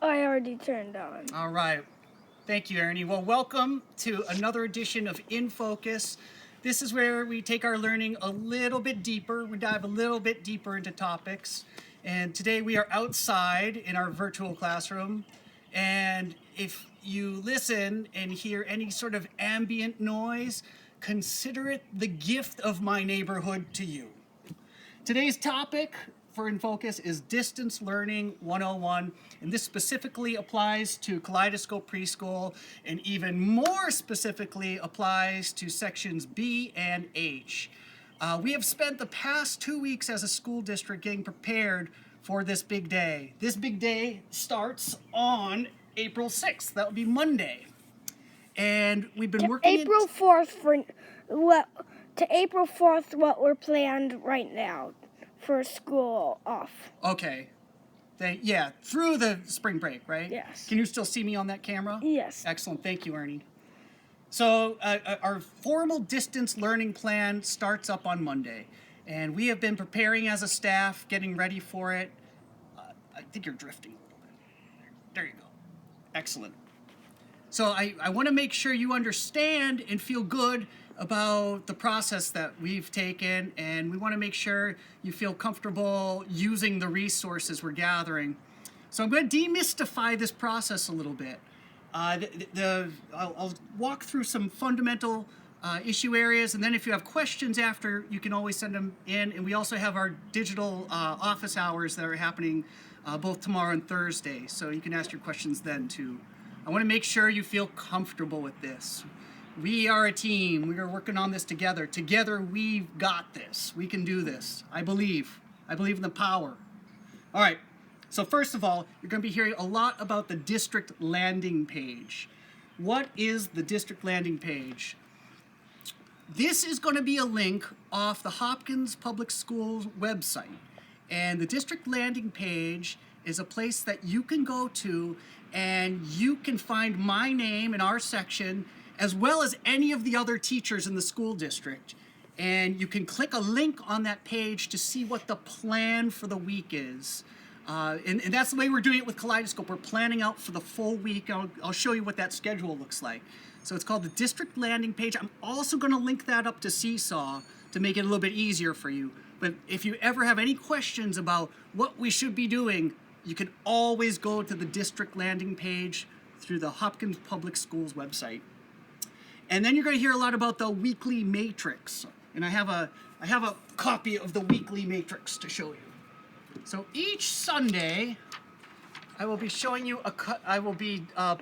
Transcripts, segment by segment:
I already turned on. All right. Thank you, Ernie. Well, welcome to another edition of In Focus. This is where we take our learning a little bit deeper. We dive a little bit deeper into topics. And today we are outside in our virtual classroom. And if you listen and hear any sort of ambient noise, consider it the gift of my neighborhood to you. Today's topic for In Focus is Distance Learning 101, and this specifically applies to Kaleidoscope Preschool, and even more specifically applies to sections B and H. We have spent the past 2 weeks as a school district getting prepared for this big day. This big day starts on April 6th. That will be Monday. And we've been working April 4th what we're planned right now for school off. Okay. Through the spring break, right? Yes. Can you still see me on that camera? Yes. Excellent. Thank you, Ernie. So our formal distance learning plan starts up on Monday, and we have been preparing as a staff, getting ready for it. I think you're drifting a little bit. There you go. Excellent. So I want to make sure you understand and feel good about the process that we've taken, and we want to make sure you feel comfortable using the resources we're gathering. So I'm going to demystify this process a little bit. I'll walk through some fundamental issue areas, and then if you have questions after, you can always send them in. And we also have our digital office hours that are happening both tomorrow and Thursday, so you can ask your questions then too. I want to make sure you feel comfortable with this. We are a team. We are working on this together. Together, we've got this. We can do this. I believe. I believe in the power. All right. So first of all, you're going to be hearing a lot about the district landing page. What is the district landing page? This is going to be a link off the Hopkins Public Schools website. And the district landing page is a place that you can go to, and you can find my name in our section, as well as any of the other teachers in the school district. And you can click a link on that page to see what the plan for the week is. And that's the way we're doing it with Kaleidoscope. We're planning out for the full week. I'll show you what that schedule looks like. So it's called the district landing page. I'm also going to link that up to Seesaw to make it a little bit easier for you. But if you ever have any questions about what we should be doing, you can always go to the district landing page through the Hopkins Public Schools website. And then you're going to hear a lot about the weekly matrix. And I have a copy of the weekly matrix to show you. So each Sunday, I will be showing you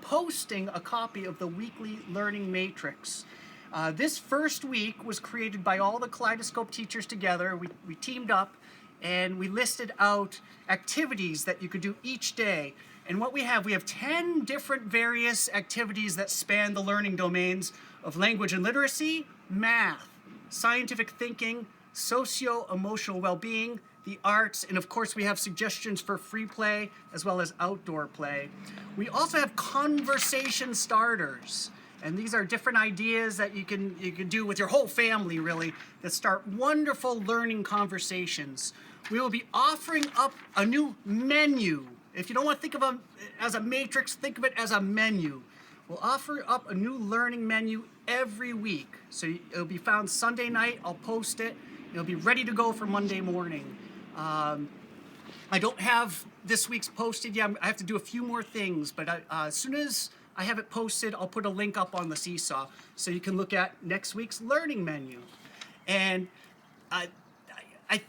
posting a copy of the weekly learning matrix. This first week was created by all the Kaleidoscope teachers together. We teamed up and we listed out activities that you could do each day. And what we have 10 different various activities that span the learning domains of language and literacy, math, scientific thinking, socio-emotional well-being, the arts, and of course we have suggestions for free play as well as outdoor play. We also have conversation starters. And these are different ideas that you can do with your whole family, really, that start wonderful learning conversations. We will be offering up a new menu. If you don't want to think of it as a matrix, think of it as a menu. We'll offer up a new learning menu every week. So it'll be found Sunday night. I'll post it. It'll be ready to go for Monday morning. I don't have this week's posted yet. I have to do a few more things, but as soon as I have it posted, I'll put a link up on the Seesaw so you can look at next week's learning menu. And I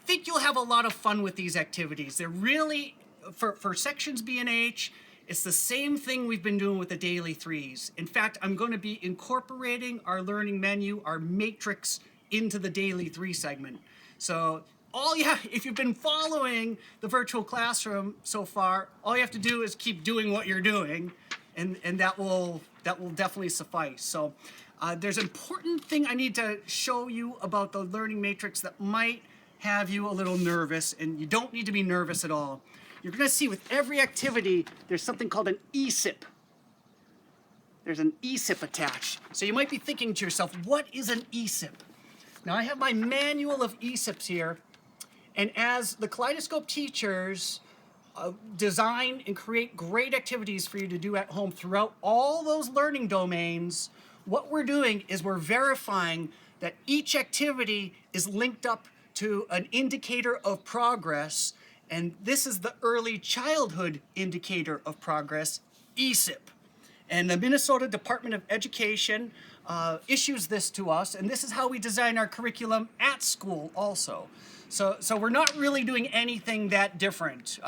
think you'll have a lot of fun with these activities. They're really, for sections B and H, it's the same thing we've been doing with the daily threes. In fact, I'm going to be incorporating our learning menu, our matrix, into the daily three segment. So if you've been following the virtual classroom so far, all you have to do is keep doing what you're doing. And that will definitely suffice. So there's an important thing I need to show you about the learning matrix that might have you a little nervous, and you don't need to be nervous at all. You're going to see with every activity, there's something called an ESIP. There's an ESIP attached. So you might be thinking to yourself, what is an ESIP? Now I have my manual of ESIPs here, and as the Kaleidoscope teachers design and create great activities for you to do at home throughout all those learning domains. What we're doing is we're verifying that each activity is linked up to an indicator of progress, and this is the early childhood indicator of progress, ESIP. And the Minnesota Department of Education issues this to us, and this is how we design our curriculum at school also. So we're not really doing anything that different.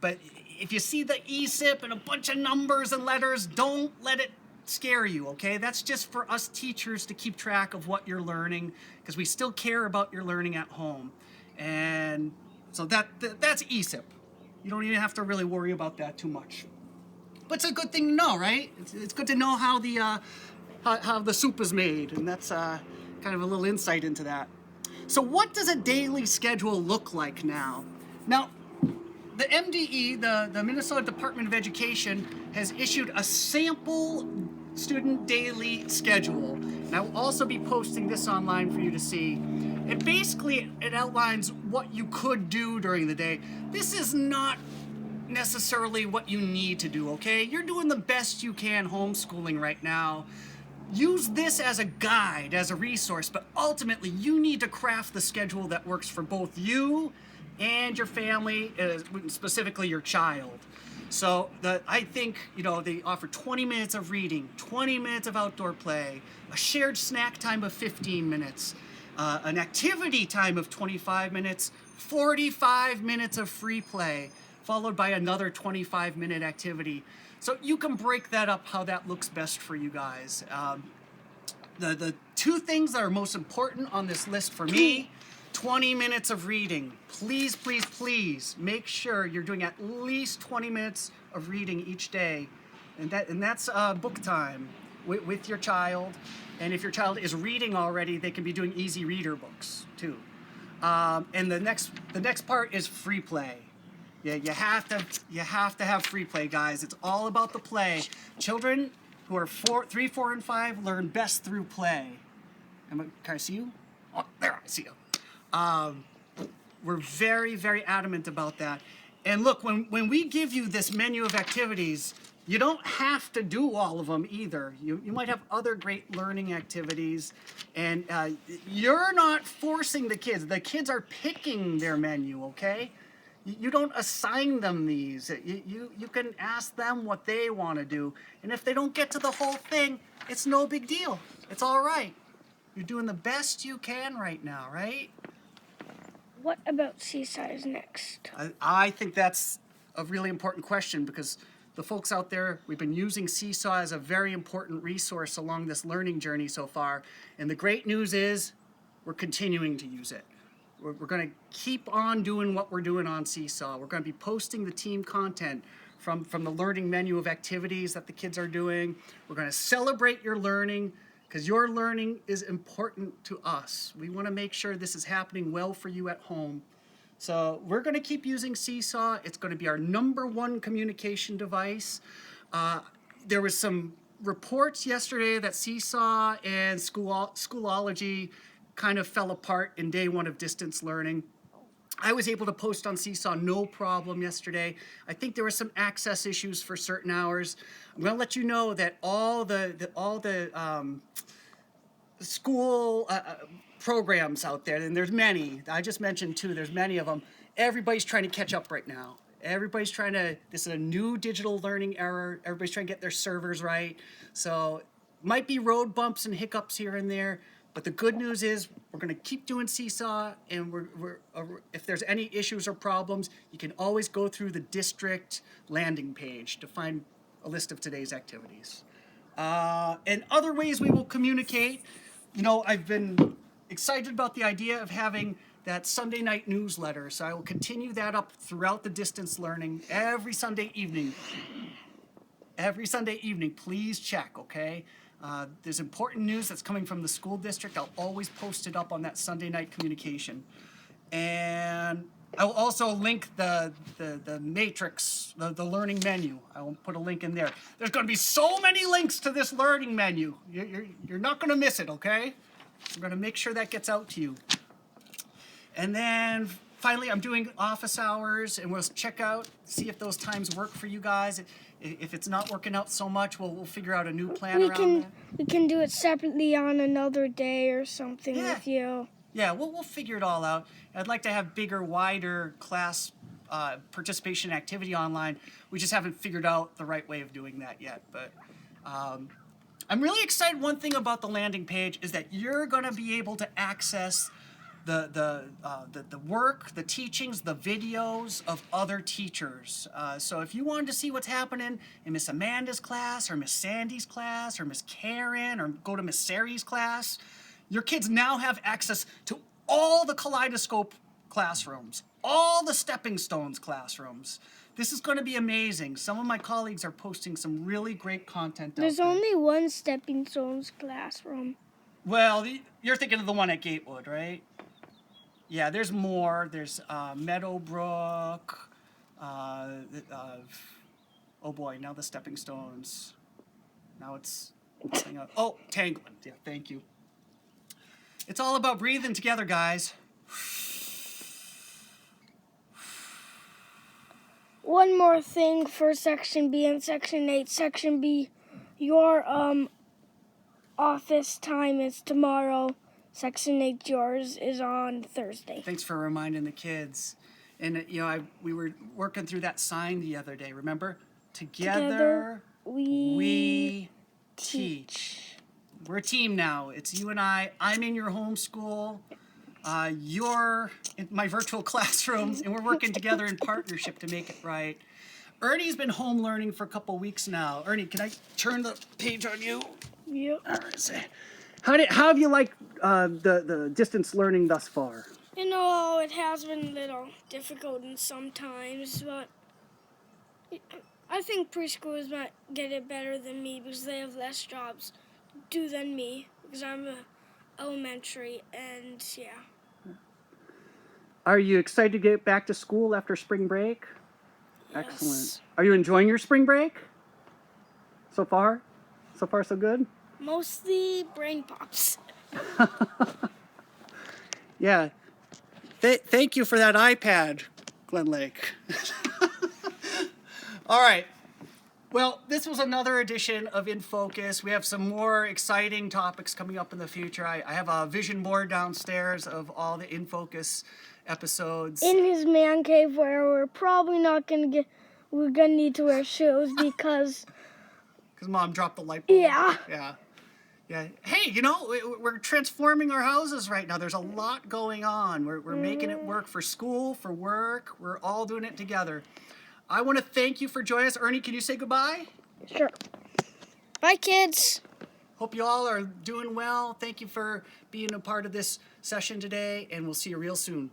But if you see the ESIP and a bunch of numbers and letters, don't let it scare you, okay? That's just for us teachers to keep track of what you're learning, because we still care about your learning at home. And so that's ESIP. You don't even have to really worry about that too much. But it's a good thing to know, right? It's good to know how the soup is made, and that's kind of a little insight into that. So what does a daily schedule look like now? Now, the MDE, the Minnesota Department of Education, has issued a sample student daily schedule. And I will also be posting this online for you to see. And basically, it outlines what you could do during the day. This is not necessarily what you need to do, okay? You're doing the best you can homeschooling right now. Use this as a guide, as a resource, but ultimately you need to craft the schedule that works for both you and your family, specifically your child. So I think, they offer 20 minutes of reading, 20 minutes of outdoor play, a shared snack time of 15 minutes, an activity time of 25 minutes, 45 minutes of free play, followed by another 25-minute activity. So you can break that up how that looks best for you guys. The two things that are most important on this list for me, 20 minutes of reading. Please, please, please make sure you're doing at least 20 minutes of reading each day. And that's book time with your child. And if your child is reading already, they can be doing easy reader books too. And the next part is free play. Yeah, you have to have free play, guys. It's all about the play. Children who are 3, 4, and 5 learn best through play. Can I see you? Oh, there, I see you. We're very, very adamant about that. And look, when we give you this menu of activities, you don't have to do all of them either. You might have other great learning activities, and you're not forcing the kids. The kids are picking their menu, okay? You don't assign them these. You can ask them what they want to do. And if they don't get to the whole thing, it's no big deal. It's all right. You're doing the best you can right now, right? What about Seesaw is next? I think that's a really important question, because the folks out there, we've been using Seesaw as a very important resource along this learning journey so far. And the great news is we're continuing to use it. We're going to keep on doing what we're doing on Seesaw. We're going to be posting the team content from the learning menu of activities that the kids are doing. We're going to celebrate your learning, because your learning is important to us. We want to make sure this is happening well for you at home. So we're going to keep using Seesaw. It's going to be our #1 communication device. There was some reports yesterday that Seesaw and Schoolology kind of fell apart in day 1 of distance learning. I was able to post on Seesaw no problem yesterday. I think there were some access issues for certain hours. I'm going to let you know that all the school programs out there, and there's many. I just mentioned 2. There's many of them. Everybody's trying to catch up right now. Everybody's trying to. This is a new digital learning era. Everybody's trying to get their servers right. So might be road bumps and hiccups here and there. But the good news is we're going to keep doing Seesaw, and if there's any issues or problems, you can always go through the district landing page to find a list of today's activities. And other ways we will communicate. I've been excited about the idea of having that Sunday night newsletter, so I will continue that up throughout the distance learning every Sunday evening. Every Sunday evening, please check, okay? There's important news that's coming from the school district. I'll always post it up on that Sunday night communication. And I will also link the matrix, the learning menu. I will put a link in there. There's going to be so many links to this learning menu. You're not going to miss it, okay? We're going to make sure that gets out to you. And then finally, I'm doing office hours, and we'll check out, see if those times work for you guys. If it's not working out so much, we'll figure out a new plan around that. We can do it separately on another day or something Yeah. with you. Yeah, we'll figure it all out. I'd like to have bigger, wider class participation activity online. We just haven't figured out the right way of doing that yet. But I'm really excited. One thing about the landing page is that you're going to be able to access the work, the teachings, the videos of other teachers. So if you wanted to see what's happening in Miss Amanda's class, or Miss Sandy's class, or Miss Karen, or go to Miss Sari's class, your kids now have access to all the Kaleidoscope classrooms, all the Stepping Stones classrooms. This is going to be amazing. Some of my colleagues are posting some really great content out There's there. only one Stepping Stones classroom. Well, you're thinking of the one at Gatewood, right? Yeah, there's more. There's Meadowbrook. Oh boy, now the Stepping Stones. Now it's popping up. Oh, Tanglewood. Yeah, thank you. It's all about breathing together, guys. One more thing for Section B and Section 8. Section B, your office time is tomorrow. Section 8, yours is on Thursday. Thanks for reminding the kids. And we were working through that sign the other day. Remember? Together we teach. We're a team now. It's you and I. I'm in your homeschool. You're in my virtual classroom, and we're working together in partnership to make it right. Ernie's been home learning for a couple weeks now. Ernie, can I turn the page on you? Yep. All right. How have you liked the distance learning thus far? You know, it has been a little difficult sometimes, but I think preschoolers might get it better than me because they have less jobs to do than me because I'm elementary, and yeah. Are you excited to get back to school after spring break? Yes. Excellent. Are you enjoying your spring break? So far? So far, so good? Mostly brain pops. Yeah. Thank you for that iPad, Glen Lake. All right. Well, this was another edition of In Focus. We have some more exciting topics coming up in the future. I have a vision board downstairs of all the In Focus episodes. In his man cave, where we're probably not we're gonna need to wear shoes because Mom dropped the light bulb. Yeah. Yeah. Hey, we're transforming our houses right now. There's a lot going on. We're making it work for school, for work. We're all doing it together. I want to thank you for joining us. Ernie, can you say goodbye? Sure. Bye, kids. Hope you all are doing well. Thank you for being a part of this session today, and we'll see you real soon.